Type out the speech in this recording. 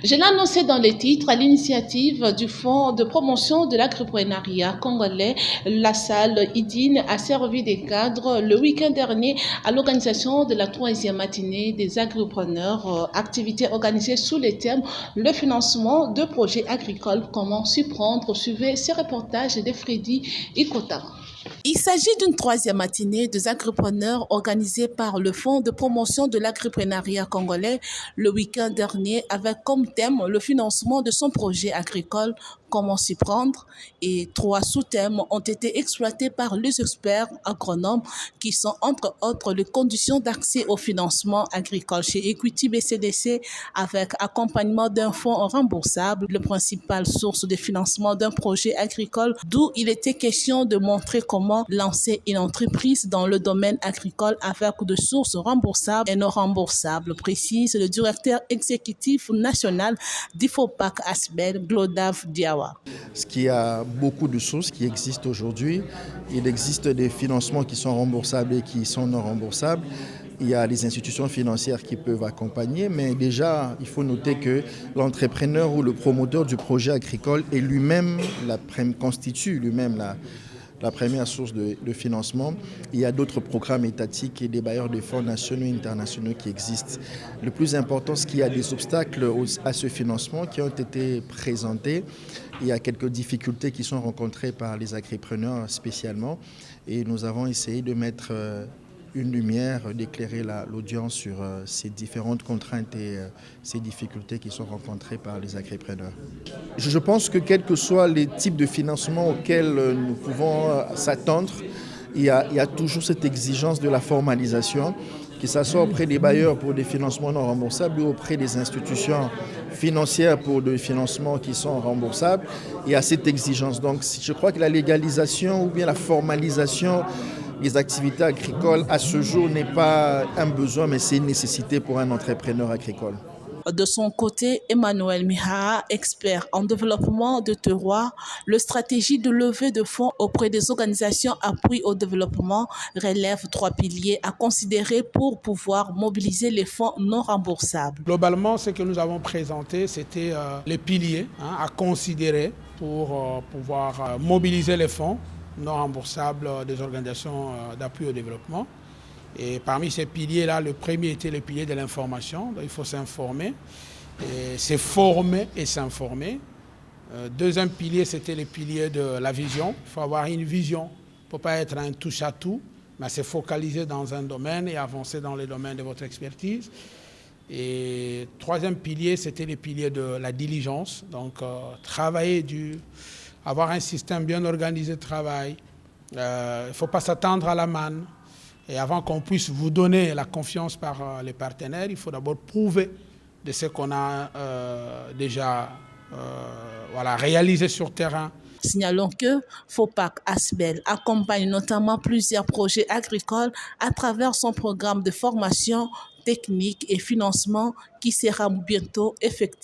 Je l'ai annoncé dans les titres, à l'initiative du Fonds de promotion de l'agripreneuriat congolais, la salle IDIN a servi des cadres le week-end dernier à l'organisation de la troisième matinée des agripreneurs, activité organisée sous le thème le financement de projets agricoles, comment s'y prendre. Suivez ces reportages de Freddy Ikota. Il s'agit d'une troisième matinée des agripreneurs organisée par le Fonds de promotion de l'agripreneuriat congolais le week-end dernier avec comme thème le financement de son projet agricole, comment s'y prendre, et 3 sous-thèmes ont été exploités par les experts agronomes qui sont entre autres les conditions d'accès au financement agricole chez Equity BCDC avec accompagnement d'un fonds remboursable, la principale source de financement d'un projet agricole, d'où il était question de montrer comment lancer une entreprise dans le domaine agricole avec des sources remboursables et non remboursables, précise le directeur exécutif national d'IFOPAC ASBEL, Glodav Diawa. Ce qui a beaucoup de sources qui existent aujourd'hui. Il existe des financements qui sont remboursables et qui sont non remboursables. Il y a les institutions financières qui peuvent accompagner, mais déjà, il faut noter que l'entrepreneur ou le promoteur du projet agricole est lui-même, constitue lui-même la première source de financement. Il y a d'autres programmes étatiques et des bailleurs de fonds nationaux et internationaux qui existent. Le plus important, c'est qu'il y a des obstacles à ce financement qui ont été présentés. Il y a quelques difficultés qui sont rencontrées par les agripreneurs spécialement et nous avons essayé de mettre une lumière, d'éclairer l'audience sur ces différentes contraintes et ces difficultés qui sont rencontrées par les agripreneurs. Je pense que quels que soient les types de financement auxquels nous pouvons s'attendre, il y a toujours cette exigence de la formalisation, que ce soit auprès des bailleurs pour des financements non remboursables ou auprès des institutions financières pour des financements qui sont remboursables. Il y a cette exigence. Donc je crois que la légalisation ou bien la formalisation des activités agricoles à ce jour n'est pas un besoin, mais c'est une nécessité pour un entrepreneur agricole. De son côté, Emmanuel Miha, expert en développement de terroir, la stratégie de levée de fonds auprès des organisations appui au développement relève 3 piliers à considérer pour pouvoir mobiliser les fonds non remboursables. Globalement, ce que nous avons présenté, c'était les piliers à considérer pour pouvoir mobiliser les fonds non remboursables des organisations d'appui au développement. Et parmi ces piliers-là, le premier était le pilier de l'information. Il faut s'informer, se former et s'informer. Deuxième pilier, c'était le pilier de la vision. Il faut avoir une vision. Il ne faut pas être un touche-à-tout, mais se focaliser dans un domaine et avancer dans le domaine de votre expertise. Et troisième pilier, c'était le pilier de la diligence. Donc, avoir un système bien organisé de travail. Il ne faut pas s'attendre à la manne. Et avant qu'on puisse vous donner la confiance par les partenaires, il faut d'abord prouver de ce qu'on a déjà réalisé sur terrain. Signalons que FOPAC ASBEL accompagne notamment plusieurs projets agricoles à travers son programme de formation technique et financement qui sera bientôt effectif.